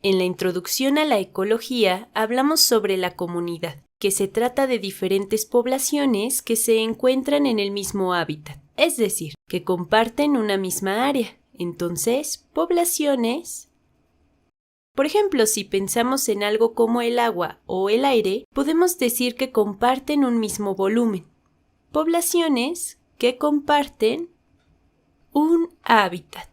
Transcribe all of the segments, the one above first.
En la introducción a la ecología hablamos sobre la comunidad, que se trata de diferentes poblaciones que se encuentran en el mismo hábitat, es decir, que comparten una misma área. Entonces, poblaciones. Por ejemplo, si pensamos en algo como el agua o el aire, podemos decir que comparten un mismo volumen. Poblaciones que comparten un hábitat.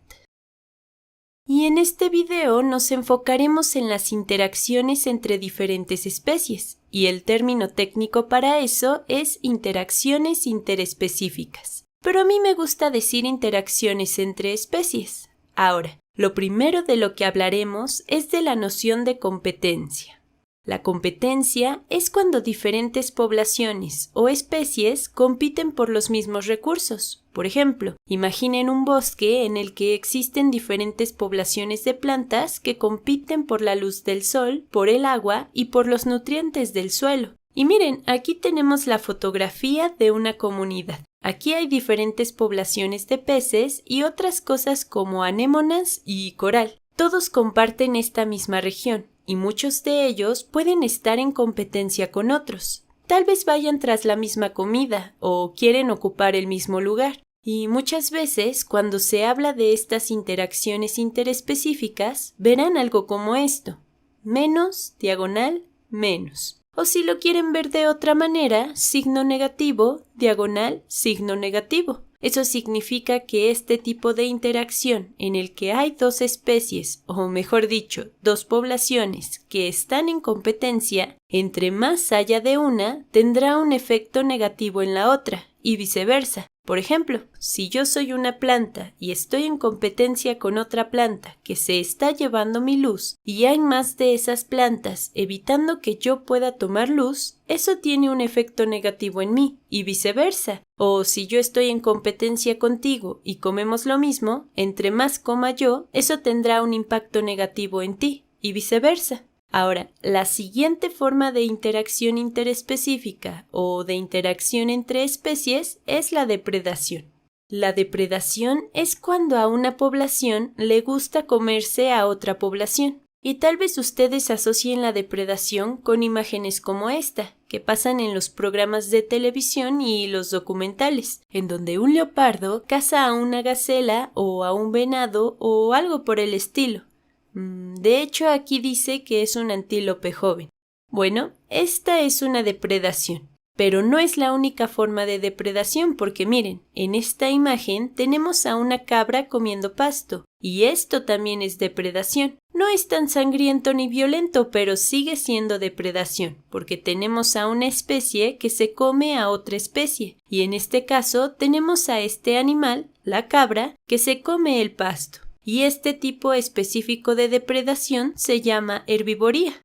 Y en este video nos enfocaremos en las interacciones entre diferentes especies, y el término técnico para eso es interacciones interespecíficas. Pero a mí me gusta decir interacciones entre especies. Ahora, lo primero de lo que hablaremos es de la noción de competencia. La competencia es cuando diferentes poblaciones o especies compiten por los mismos recursos. Por ejemplo, imaginen un bosque en el que existen diferentes poblaciones de plantas que compiten por la luz del sol, por el agua y por los nutrientes del suelo. Y miren, aquí tenemos la fotografía de una comunidad. Aquí hay diferentes poblaciones de peces y otras cosas como anémonas y coral. Todos comparten esta misma región, y muchos de ellos pueden estar en competencia con otros. Tal vez vayan tras la misma comida o quieren ocupar el mismo lugar. Y muchas veces, cuando se habla de estas interacciones interespecíficas, verán algo como esto: menos, diagonal, menos. O si lo quieren ver de otra manera, signo negativo, diagonal, signo negativo. Eso significa que este tipo de interacción en el que hay dos especies, o mejor dicho, dos poblaciones que están en competencia, entre más haya de una, tendrá un efecto negativo en la otra, y viceversa. Por ejemplo, si yo soy una planta y estoy en competencia con otra planta que se está llevando mi luz y hay más de esas plantas evitando que yo pueda tomar luz, eso tiene un efecto negativo en mí y viceversa. O si yo estoy en competencia contigo y comemos lo mismo, entre más coma yo, eso tendrá un impacto negativo en ti y viceversa. Ahora, la siguiente forma de interacción interespecífica o de interacción entre especies es la depredación. La depredación es cuando a una población le gusta comerse a otra población. Y tal vez ustedes asocien la depredación con imágenes como esta, que pasan en los programas de televisión y los documentales, en donde un leopardo caza a una gacela o a un venado o algo por el estilo. De hecho, aquí dice que es un antílope joven. Bueno, esta es una depredación, pero no es la única forma de depredación porque miren, en esta imagen tenemos a una cabra comiendo pasto, y esto también es depredación. No es tan sangriento ni violento, pero sigue siendo depredación, porque tenemos a una especie que se come a otra especie, y en este caso tenemos a este animal, la cabra, que se come el pasto. Y este tipo específico de depredación se llama herbivoría.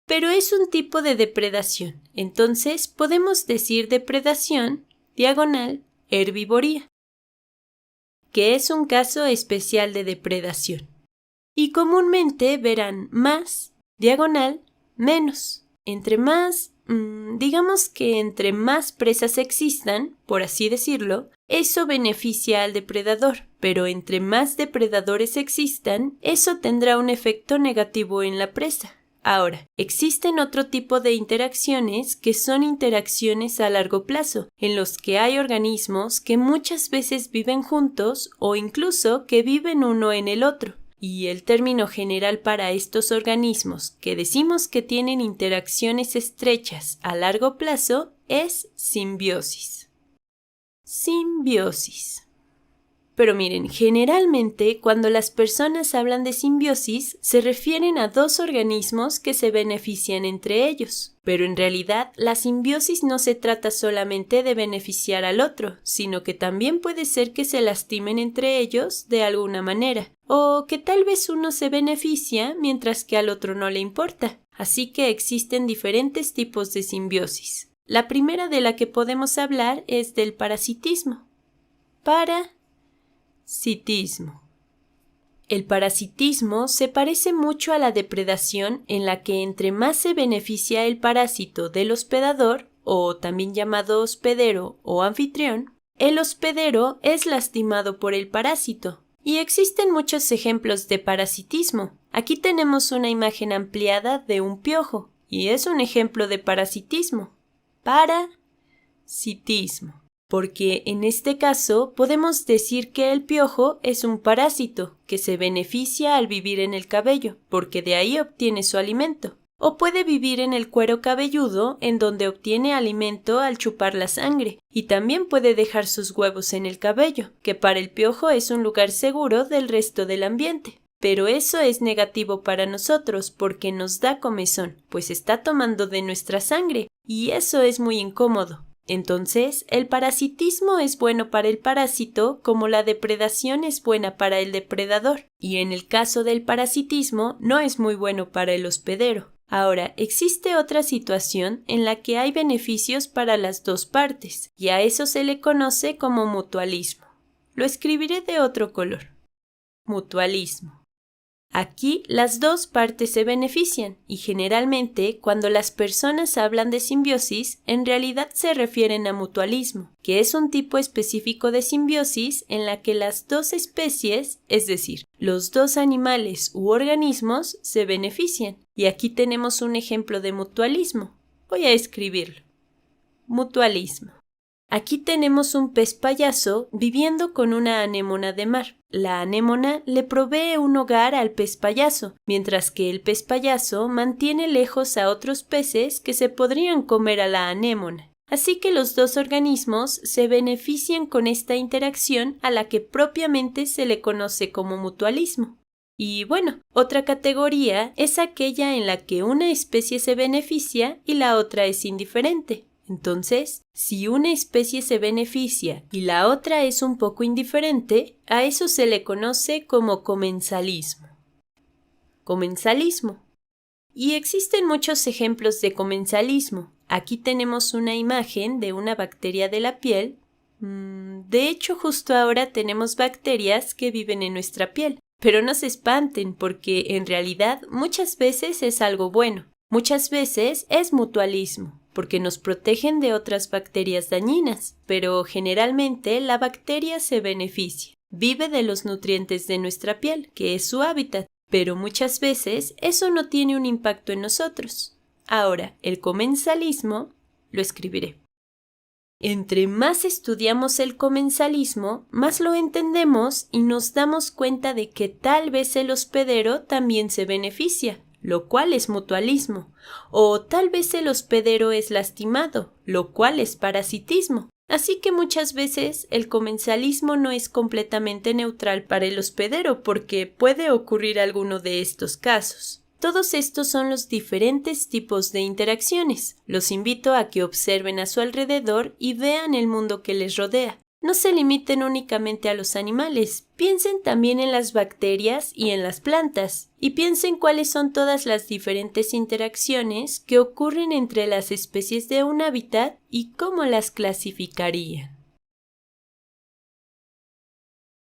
Pero es un tipo de depredación, entonces podemos decir depredación, diagonal, herbivoría, que es un caso especial de depredación. Y comúnmente verán más, diagonal, menos. Entre más, digamos que entre más presas existan, por así decirlo, eso beneficia al depredador, pero entre más depredadores existan, eso tendrá un efecto negativo en la presa. Ahora, existen otro tipo de interacciones que son interacciones a largo plazo, en los que hay organismos que muchas veces viven juntos o incluso que viven uno en el otro. Y el término general para estos organismos que decimos que tienen interacciones estrechas a largo plazo es simbiosis. Simbiosis. Pero miren, generalmente cuando las personas hablan de simbiosis se refieren a dos organismos que se benefician entre ellos. Pero en realidad la simbiosis no se trata solamente de beneficiar al otro, sino que también puede ser que se lastimen entre ellos de alguna manera, o que tal vez uno se beneficia mientras que al otro no le importa. Así que existen diferentes tipos de simbiosis. La primera de la que podemos hablar es del parasitismo. Parasitismo. El parasitismo se parece mucho a la depredación en la que entre más se beneficia el parásito del hospedador, o también llamado hospedero o anfitrión, el hospedero es lastimado por el parásito. Y existen muchos ejemplos de parasitismo. Aquí tenemos una imagen ampliada de un piojo, y es un ejemplo de parasitismo. Parasitismo. Porque en este caso podemos decir que el piojo es un parásito que se beneficia al vivir en el cabello, porque de ahí obtiene su alimento. O puede vivir en el cuero cabelludo, en donde obtiene alimento al chupar la sangre, y también puede dejar sus huevos en el cabello, que para el piojo es un lugar seguro del resto del ambiente. Pero eso es negativo para nosotros porque nos da comezón, pues está tomando de nuestra sangre, y eso es muy incómodo. Entonces, el parasitismo es bueno para el parásito como la depredación es buena para el depredador, y en el caso del parasitismo no es muy bueno para el hospedero. Ahora, existe otra situación en la que hay beneficios para las dos partes, y a eso se le conoce como mutualismo. Lo escribiré de otro color. Mutualismo. Aquí las dos partes se benefician y generalmente cuando las personas hablan de simbiosis en realidad se refieren a mutualismo, que es un tipo específico de simbiosis en la que las dos especies, es decir, los dos animales u organismos, se benefician. Y aquí tenemos un ejemplo de mutualismo. Voy a escribirlo. Mutualismo. Aquí tenemos un pez payaso viviendo con una anémona de mar. La anémona le provee un hogar al pez payaso, mientras que el pez payaso mantiene lejos a otros peces que se podrían comer a la anémona. Así que los dos organismos se benefician con esta interacción a la que propiamente se le conoce como mutualismo. Y bueno, otra categoría es aquella en la que una especie se beneficia y la otra es indiferente. Entonces, si una especie se beneficia y la otra es un poco indiferente, a eso se le conoce como comensalismo. Comensalismo. Y existen muchos ejemplos de comensalismo. Aquí tenemos una imagen de una bacteria de la piel. De hecho, justo ahora tenemos bacterias que viven en nuestra piel. Pero no se espanten porque en realidad muchas veces es algo bueno. Muchas veces es mutualismo, porque nos protegen de otras bacterias dañinas, pero generalmente la bacteria se beneficia, vive de los nutrientes de nuestra piel, que es su hábitat, pero muchas veces eso no tiene un impacto en nosotros. Ahora, el comensalismo lo escribiré. Entre más estudiamos el comensalismo, más lo entendemos y nos damos cuenta de que tal vez el hospedero también se beneficia, lo cual es mutualismo, o tal vez el hospedero es lastimado, lo cual es parasitismo. Así que muchas veces el comensalismo no es completamente neutral para el hospedero porque puede ocurrir alguno de estos casos. Todos estos son los diferentes tipos de interacciones. Los invito a que observen a su alrededor y vean el mundo que les rodea. No se limiten únicamente a los animales, piensen también en las bacterias y en las plantas, y piensen cuáles son todas las diferentes interacciones que ocurren entre las especies de un hábitat y cómo las clasificarían.